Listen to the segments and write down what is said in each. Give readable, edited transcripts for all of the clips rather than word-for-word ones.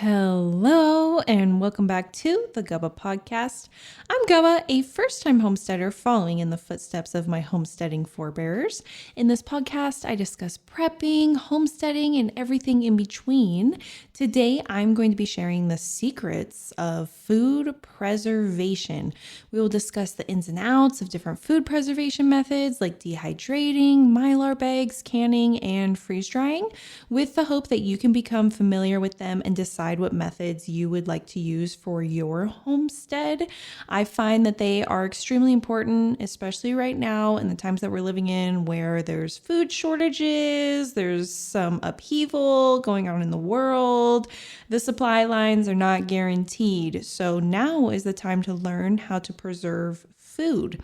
Hello and welcome back to the Gubba Podcast. I'm Gubba, a first-time homesteader following in the footsteps of my homesteading forebears. In this podcast, I discuss prepping, homesteading, and everything in between. Today, I'm going to be sharing the secrets of food preservation. We will discuss the ins and outs of different food preservation methods like dehydrating, mylar bags, canning, and freeze drying, with the hope that you can become familiar with them and decide what methods you would like to use for your homestead. I find that they are extremely important, especially right now in the times that we're living in where there's food shortages, there's some upheaval going on in the world. The supply lines are not guaranteed. So now is the time to learn how to preserve food.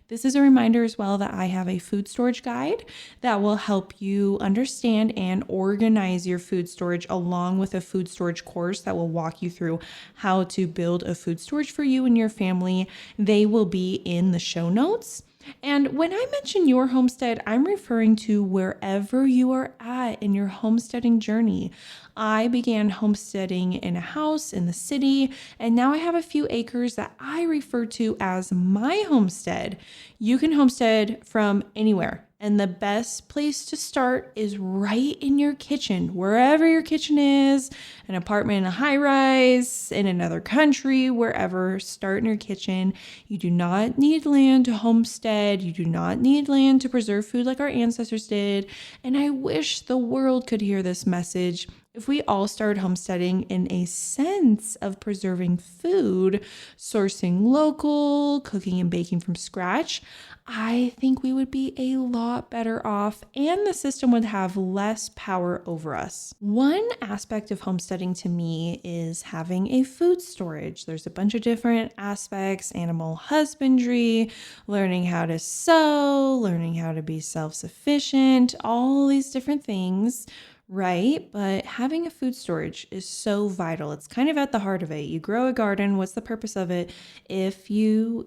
This is a reminder as well that I have a food storage guide that will help you understand and organize your food storage, along with a food storage course that will walk you through how to build a food storage for you and your family. They will be in the show notes. And when I mention your homestead, I'm referring to wherever you are at in your homesteading journey. I began homesteading in a house in the city, and now I have a few acres that I refer to as my homestead. You can homestead from anywhere. And the best place to start is right in your kitchen, wherever your kitchen is, an apartment in a high rise, in another country, wherever, start in your kitchen. You do not need land to homestead. You do not need land to preserve food like our ancestors did. And I wish the world could hear this message. If we all started homesteading in a sense of preserving food, sourcing local, cooking and baking from scratch, I think we would be a lot better off and the system would have less power over us. One aspect of homesteading to me is having a food storage. There's a bunch of different aspects: animal husbandry, learning how to sew, learning how to be self-sufficient, all these different things. Right, but having a food storage is so vital. It's kind of at the heart of it. You grow a garden, what's the purpose of it if you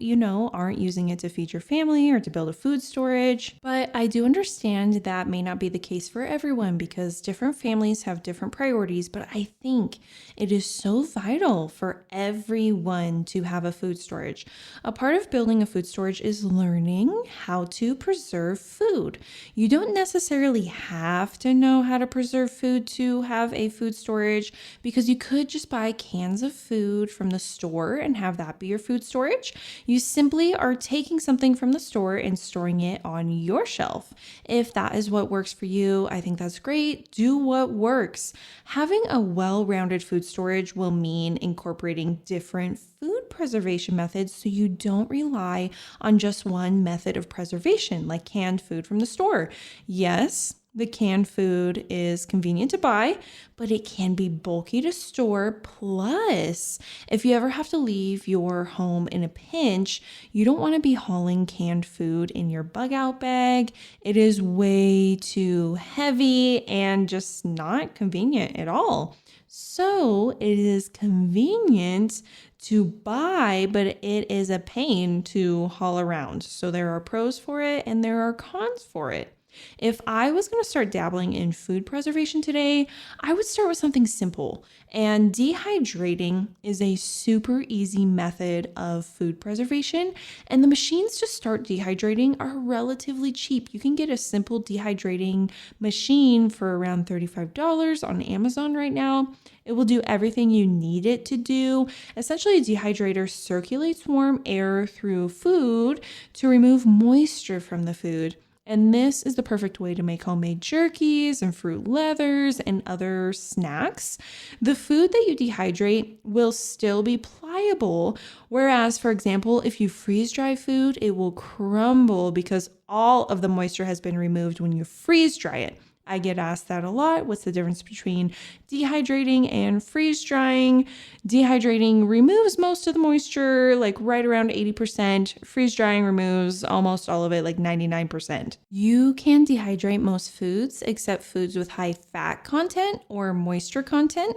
aren't using it to feed your family or to build a food storage? But I do understand that may not be the case for everyone because different families have different priorities, but I think it is so vital for everyone to have a food storage. A part of building a food storage is learning how to preserve food. You don't necessarily have to know how to preserve food to have a food storage, because you could just buy cans of food from the store and have that be your food storage. You simply are taking something from the store and storing it on your shelf. If that is what works for you, I think that's great. Do what works. Having a well-rounded food storage will mean incorporating different food preservation methods so you don't rely on just one method of preservation, like canned food from the store. Yes, the canned food is convenient to buy, but it can be bulky to store. Plus, if you ever have to leave your home in a pinch, you don't want to be hauling canned food in your bug out bag. It is way too heavy and just not convenient at all. So it is convenient to buy, but it is a pain to haul around. So there are pros for it and there are cons for it. If I was going to start dabbling in food preservation today, I would start with something simple. And dehydrating is a super easy method of food preservation. And the machines to start dehydrating are relatively cheap. You can get a simple dehydrating machine for around $35 on Amazon right now. It will do everything you need it to do. Essentially, a dehydrator circulates warm air through food to remove moisture from the food. And this is the perfect way to make homemade jerkies and fruit leathers and other snacks. The food that you dehydrate will still be pliable, whereas, for example, if you freeze dry food, it will crumble because all of the moisture has been removed when you freeze dry it. I get asked that a lot. What's the difference between dehydrating and freeze drying? Dehydrating removes most of the moisture, like right around 80%. Freeze drying removes almost all of it, like 99%. You can dehydrate most foods except foods with high fat content or moisture content.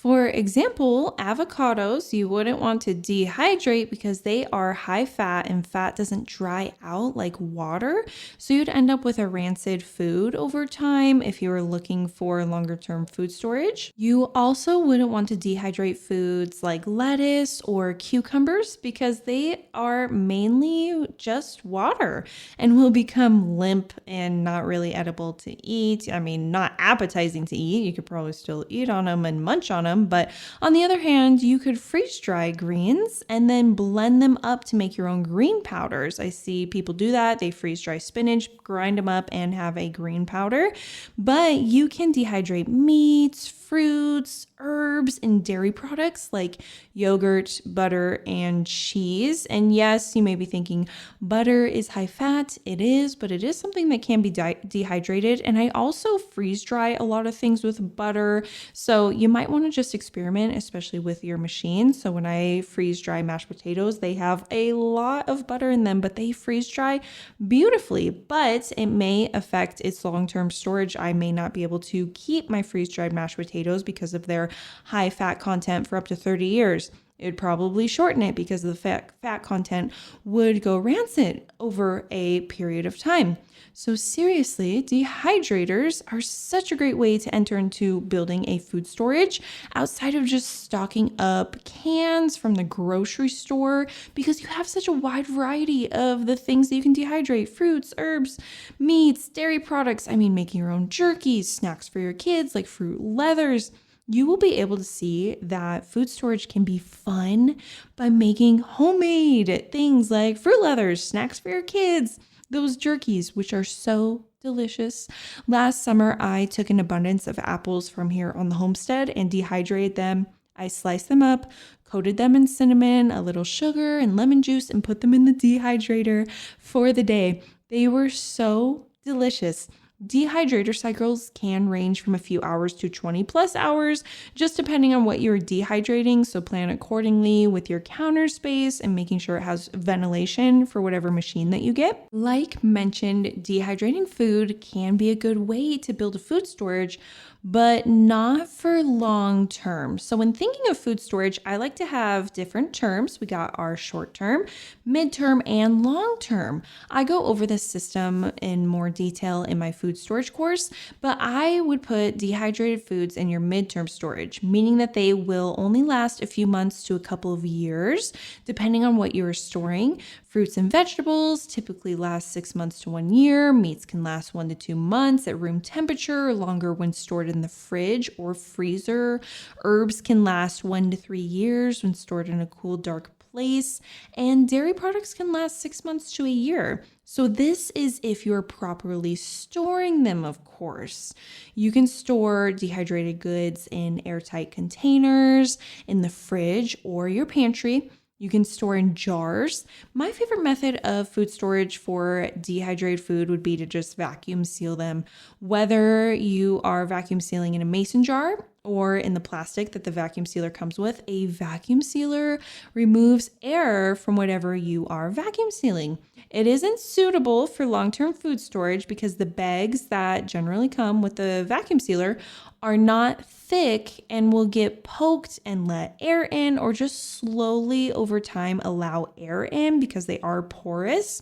For example, avocados, you wouldn't want to dehydrate because they are high fat and fat doesn't dry out like water. So you'd end up with a rancid food over time if you were looking for longer term food storage. You also wouldn't want to dehydrate foods like lettuce or cucumbers because they are mainly just water and will become limp and not really edible to eat. I mean, not appetizing to eat. You could probably still eat on them and munch on them. But on the other hand, you could freeze dry greens and then blend them up to make your own green powders. I see people do that. They freeze dry spinach, grind them up, and have a green powder. But you can dehydrate meats, fruits, herbs, and dairy products like yogurt, butter, and cheese. And yes, you may be thinking butter is high fat. It is, but it is something that can be dehydrated. And I also freeze dry a lot of things with butter. So you might want to just experiment, especially with your machine. So when I freeze dry mashed potatoes, they have a lot of butter in them, but they freeze dry beautifully. But it may affect its long-term storage. I may not be able to keep my freeze dried mashed potatoes because of their high fat content for up to 30 years. It would probably shorten it because the fat content would go rancid over a period of time. So seriously, dehydrators are such a great way to enter into building a food storage outside of just stocking up cans from the grocery store because you have such a wide variety of the things that you can dehydrate: fruits, herbs, meats, dairy products. I mean, making your own jerkies, snacks for your kids like fruit leathers. You will be able to see that food storage can be fun by making homemade things like fruit leathers, snacks for your kids, those jerkies, which are so delicious. Last summer, I took an abundance of apples from here on the homestead and dehydrated them. I sliced them up, coated them in cinnamon, a little sugar, and lemon juice, and put them in the dehydrator for the day. They were so delicious. Dehydrator cycles can range from a few hours to 20 plus hours, just depending on what you're dehydrating. So plan accordingly with your counter space and making sure it has ventilation for whatever machine that you get. Like mentioned, dehydrating food can be a good way to build a food storage, but not for long term. So when thinking of food storage, I like to have different terms. We got our short term, mid-term, and long term. I go over this system in more detail in my food storage course, but I would put dehydrated foods in your mid-term storage, meaning that they will only last a few months to a couple of years, depending on what you are storing. Fruits and vegetables typically last 6 months to 1 year. Meats can last 1 to 2 months at room temperature, or longer when stored in the fridge or freezer. Herbs can last 1 to 3 years when stored in a cool, dark place. And dairy products can last 6 months to a year. So this is if you're properly storing them, of course. You can store dehydrated goods in airtight containers, in the fridge, or your pantry. You can store in jars. My favorite method of food storage for dehydrated food would be to just vacuum seal them. Whether you are vacuum sealing in a mason jar or in the plastic that the vacuum sealer comes with, a vacuum sealer removes air from whatever you are vacuum sealing. It isn't suitable for long-term food storage because the bags that generally come with the vacuum sealer are not thick and will get poked and let air in, or just slowly over time allow air in because they are porous.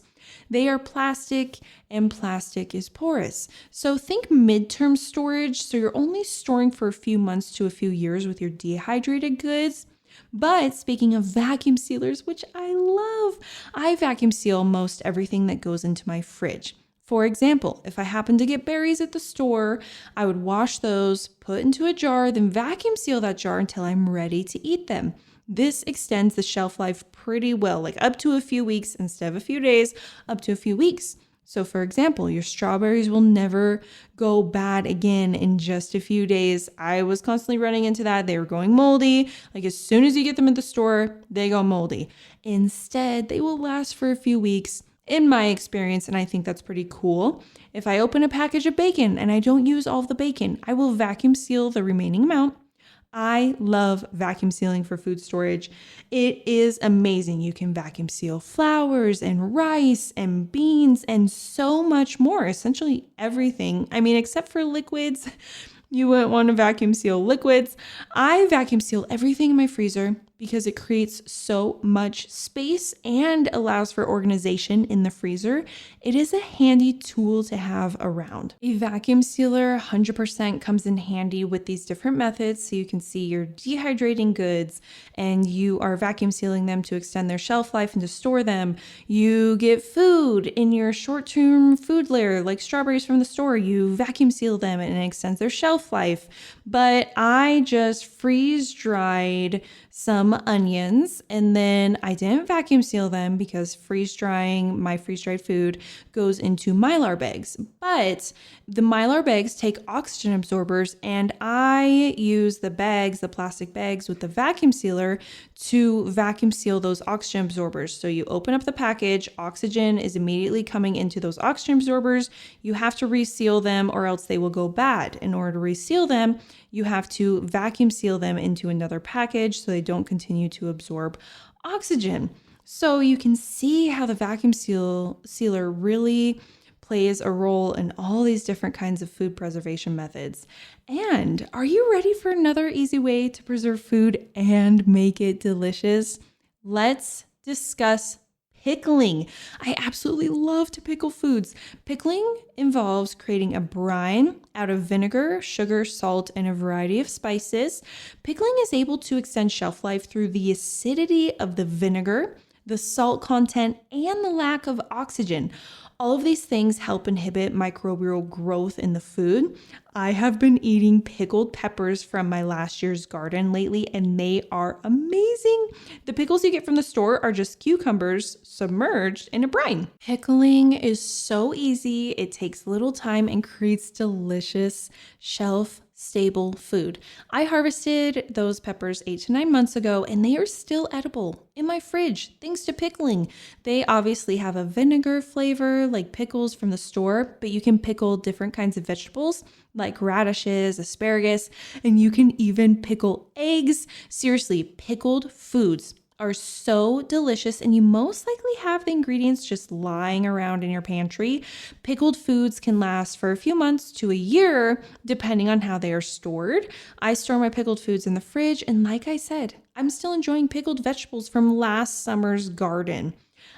They are plastic and plastic is porous. So think midterm storage. So you're only storing for a few months to a few years with your dehydrated goods. But speaking of vacuum sealers, which I love, I vacuum seal most everything that goes into my fridge. For example, if I happen to get berries at the store, I would wash those, put into a jar, then vacuum seal that jar until I'm ready to eat them. This extends the shelf life pretty well, like up to a few weeks instead of a few days, up to a few weeks. So for example, your strawberries will never go bad again in just a few days. I was constantly running into that. They were going moldy. Like as soon as you get them at the store, they go moldy. Instead, they will last for a few weeks in my experience, and I think that's pretty cool. If I open a package of bacon and I don't use all of the bacon, I will vacuum seal the remaining amount. I love vacuum sealing for food storage. It is amazing. You can vacuum seal flowers and rice and beans and so much more, essentially everything. I mean, except for liquids, You wouldn't want to vacuum seal liquids. I vacuum seal everything in my freezer because it creates so much space and allows for organization in the freezer. It is a handy tool to have around. A vacuum sealer 100% comes in handy with these different methods, so you can see you're dehydrating goods and you are vacuum sealing them to extend their shelf life and to store them. You get food in your short-term food layer like strawberries from the store. You vacuum seal them and it extends their shelf life. But I just freeze dried some onions and then I didn't vacuum seal them because freeze drying my freeze dried food goes into mylar bags. But the mylar bags take oxygen absorbers and I use the bags, the plastic bags with the vacuum sealer to vacuum seal those oxygen absorbers. So you open up the package, oxygen is immediately coming into those oxygen absorbers. You have to reseal them or else they will go bad. In order to reseal them, you have to vacuum seal them into another package so they don't continue to absorb oxygen. So you can see how the vacuum sealer really plays a role in all these different kinds of food preservation methods. And are you ready for another easy way to preserve food and make it delicious? Let's discuss pickling. I absolutely love to pickle foods. Pickling involves creating a brine out of vinegar, sugar, salt, and a variety of spices. Pickling is able to extend shelf life through the acidity of the vinegar, the salt content, and the lack of oxygen. All of these things help inhibit microbial growth in the food. I have been eating pickled peppers from my last year's garden lately, and they are amazing. The pickles you get from the store are just cucumbers submerged in a brine. Pickling is so easy. It takes little time and creates delicious shelf-stable food. I harvested those peppers 8 to 9 months ago, and they are still edible in my fridge thanks to pickling. They obviously have a vinegar flavor like pickles from the store, but you can pickle different kinds of vegetables like radishes, asparagus, and you can even pickle eggs. Seriously, pickled foods are so delicious and you most likely have the ingredients just lying around in your pantry. Pickled foods can last for a few months to a year depending on how they are stored. I store my pickled foods in the fridge and like I said, I'm still enjoying pickled vegetables from last summer's garden.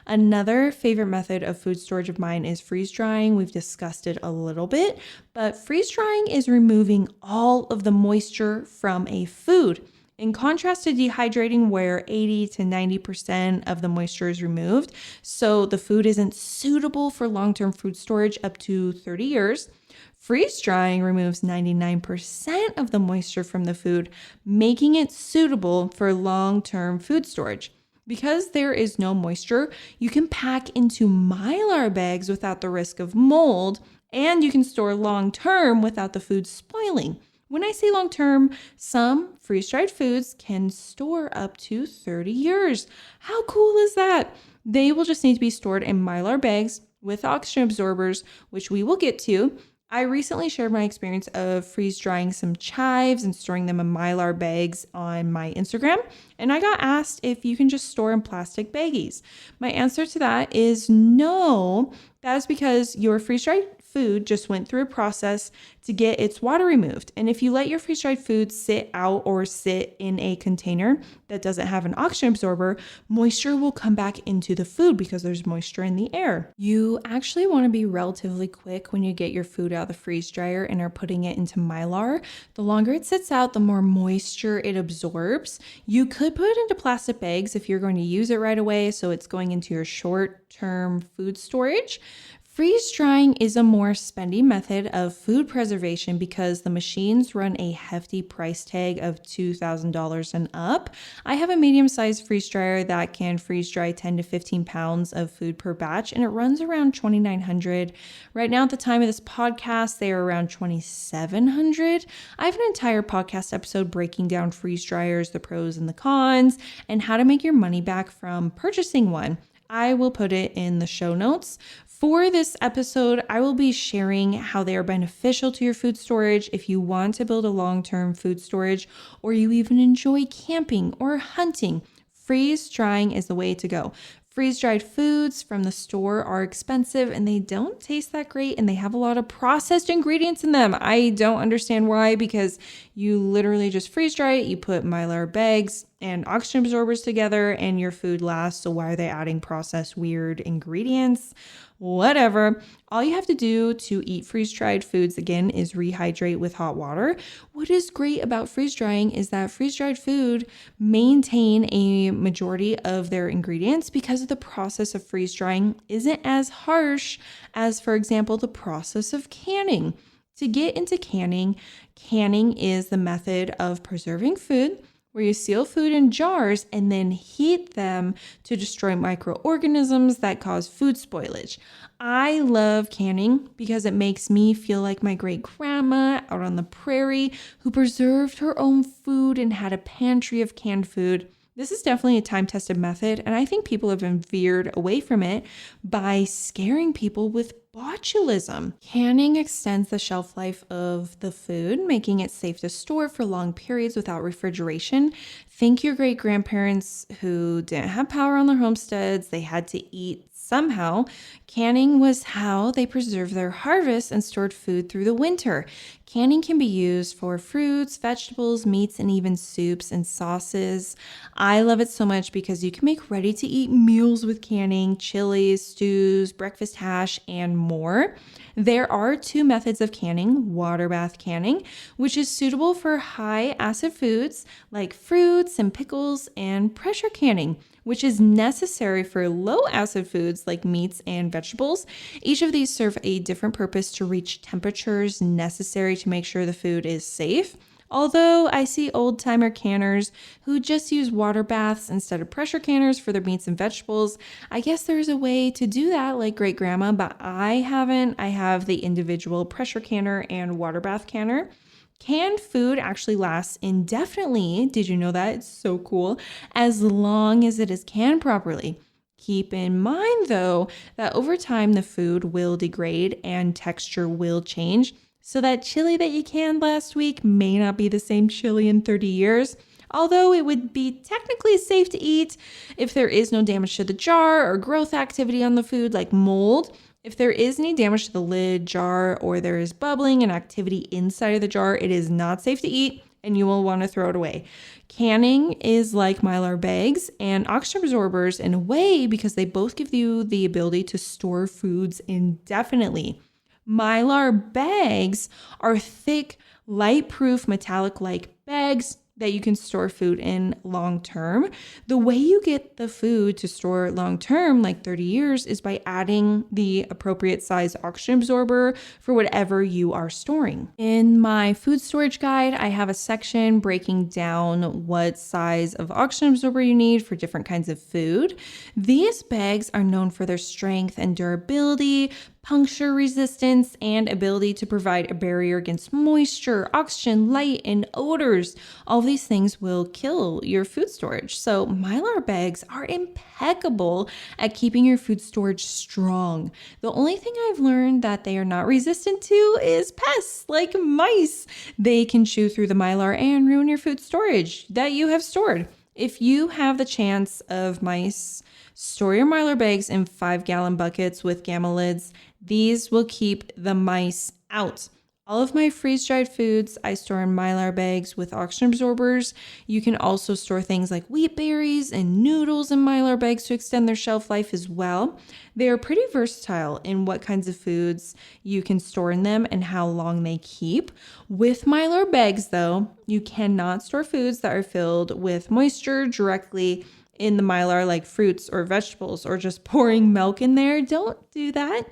Another favorite method of food storage of mine is freeze drying. We've discussed it a little bit, but freeze drying is removing all of the moisture from a food. In contrast to dehydrating where 80 to 90% of the moisture is removed, so the food isn't suitable for long-term food storage up to 30 years, freeze drying removes 99% of the moisture from the food, making it suitable for long-term food storage. Because there is no moisture, you can pack into mylar bags without the risk of mold, and you can store long-term without the food spoiling. When I say long-term, some freeze-dried foods can store up to 30 years. How cool is that? They will just need to be stored in mylar bags with oxygen absorbers, which we will get to. I recently shared my experience of freeze drying some chives and storing them in mylar bags on my Instagram, and I got asked if you can just store in plastic baggies. My answer to that is no. That is because your freeze-dried food just went through a process to get its water removed. And if you let your freeze-dried food sit out or sit in a container that doesn't have an oxygen absorber, moisture will come back into the food because there's moisture in the air. You actually want to be relatively quick when you get your food out of the freeze dryer and are putting it into mylar. The longer it sits out, the more moisture it absorbs. You could put it into plastic bags if you're going to use it right away, so it's going into your short-term food storage. Freeze drying is a more spendy method of food preservation because the machines run a hefty price tag of $2,000 and up. I have a medium-sized freeze dryer that can freeze dry 10 to 15 pounds of food per batch, and it runs around $2,900. Right now, at the time of this podcast, they are around $2,700. I have an entire podcast episode breaking down freeze dryers, the pros and the cons, and how to make your money back from purchasing one. I will put it in the show notes. For this episode, I will be sharing how they are beneficial to your food storage if you want to build a long-term food storage or you even enjoy camping or hunting. Freeze drying is the way to go. Freeze-dried foods from the store are expensive and they don't taste that great and they have a lot of processed ingredients in them. I don't understand why, because you literally just freeze-dry it, you put mylar bags and oxygen absorbers together and your food lasts. So why are they adding processed weird ingredients? Whatever. All you have to do to eat freeze-dried foods, again, is rehydrate with hot water. What is great about freeze-drying is that freeze-dried food maintain a majority of their ingredients because of the process of freeze-drying isn't as harsh as, for example, the process of canning. To get into canning, canning is the method of preserving food where you seal food in jars and then heat them to destroy microorganisms that cause food spoilage. I love canning because it makes me feel like my great grandma out on the prairie who preserved her own food and had a pantry of canned food. This is definitely a time-tested method, and I think people have been veered away from it by scaring people with botulism. Canning extends the shelf life of the food, making it safe to store for long periods without refrigeration. Think your great-grandparents who didn't have power on their homesteads, they had to eat somehow. Canning was how they preserved their harvest and stored food through the winter. Canning can be used for fruits, vegetables, meats, and even soups and sauces. I love it so much because you can make ready-to-eat meals with canning, chilies, stews, breakfast hash, and more. There are two methods of canning: water bath canning, which is suitable for high acid foods like fruits and pickles, and pressure canning, which is necessary for low acid foods like meats and vegetables. Each of these serve a different purpose to reach temperatures necessary to make sure the food is safe. Although I see old timer canners who just use water baths instead of pressure canners for their meats and vegetables. I guess there's a way to do that like great grandma, but I haven't. I have the individual pressure canner and water bath canner. Canned food actually lasts indefinitely. Did you know that? It's so cool. As long as it is canned properly. Keep in mind, though, that over time the food will degrade and texture will change. So that chili that you canned last week may not be the same chili in 30 years. Although it would be technically safe to eat if there is no damage to the jar or growth activity on the food like mold. If there is any damage to the lid, jar, or there is bubbling and activity inside of the jar, it is not safe to eat and you will want to throw it away. Canning is like mylar bags and oxygen absorbers in a way because they both give you the ability to store foods indefinitely. Mylar bags are thick, light-proof, metallic-like bags that you can store food in long term. The way you get the food to store long term, like 30 years, is by adding the appropriate size oxygen absorber for whatever you are storing. In my food storage guide, I have a section breaking down what size of oxygen absorber you need for different kinds of food. These bags are known for their strength and durability, puncture resistance, and ability to provide a barrier against moisture, oxygen, light, and odors. All of these things will kill your food storage. So mylar bags are impeccable at keeping your food storage strong. The only thing I've learned that they are not resistant to is pests like mice. They can chew through the mylar and ruin your food storage that you have stored. If you have the chance of mice, store your mylar bags in 5-gallon buckets with gamma lids. These will keep the mice out. All of my freeze-dried foods I store in mylar bags with oxygen absorbers. You can also store things like wheat berries and noodles in mylar bags to extend their shelf life as well. They are pretty versatile in what kinds of foods you can store in them and how long they keep. With mylar bags, though, you cannot store foods that are filled with moisture directly in the mylar, like fruits or vegetables, or just pouring milk in there. Don't do that.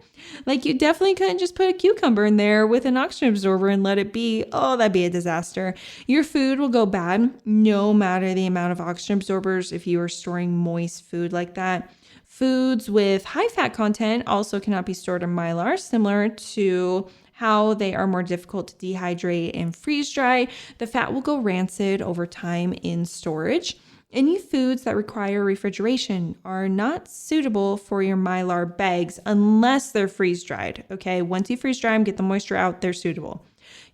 Like, you definitely couldn't just put a cucumber in there with an oxygen absorber and let it be. Oh, that'd be a disaster. Your food will go bad no matter the amount of oxygen absorbers if you are storing moist food like that. Foods with high fat content also cannot be stored in mylar, similar to how they are more difficult to dehydrate and freeze dry. The fat will go rancid over time in storage. Any foods that require refrigeration are not suitable for your mylar bags unless they're freeze dried. Okay, once you freeze dry them, get the moisture out, they're suitable.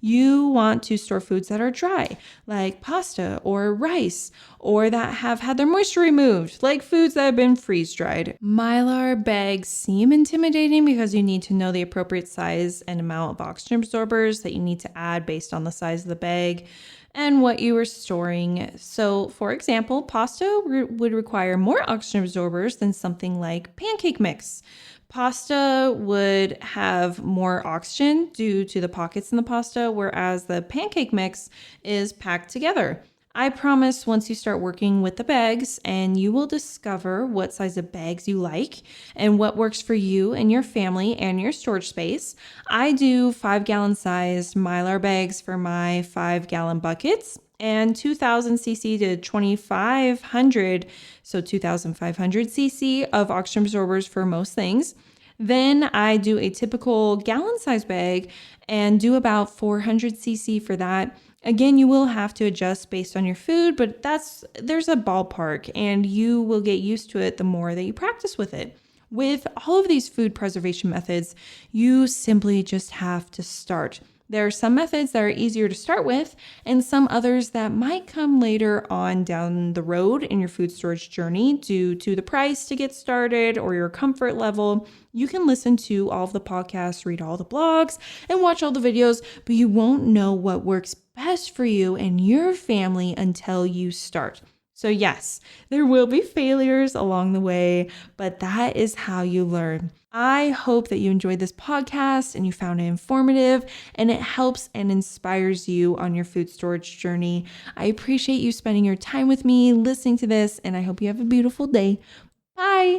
You want to store foods that are dry, like pasta or rice, or that have had their moisture removed, like foods that have been freeze-dried. Mylar bags seem intimidating because you need to know the appropriate size and amount of oxygen absorbers that you need to add based on the size of the bag and what you are storing. So, for example, pasta would require more oxygen absorbers than something like pancake mix. Pasta would have more oxygen due to the pockets in the pasta, whereas the pancake mix is packed together. I promise once you start working with the bags and you will discover what size of bags you like and what works for you and your family and your storage space. I do 5-gallon sized mylar bags for my 5-gallon buckets and 2000 cc to 2500, so 2500 cc of oxygen absorbers for most things. Then I do a typical gallon size bag and do about 400 cc for that. Again, you will have to adjust based on your food, but there's a ballpark and you will get used to it the more that you practice with it. With all of these food preservation methods, you simply just have to start. There are some methods that are easier to start with and some others that might come later on down the road in your food storage journey due to the price to get started or your comfort level. You can listen to all of the podcasts, read all the blogs, and watch all the videos, but you won't know what works best for you and your family until you start. So yes, there will be failures along the way, but that is how you learn. I hope that you enjoyed this podcast and you found it informative and it helps and inspires you on your food storage journey. I appreciate you spending your time with me, listening to this, and I hope you have a beautiful day. Bye.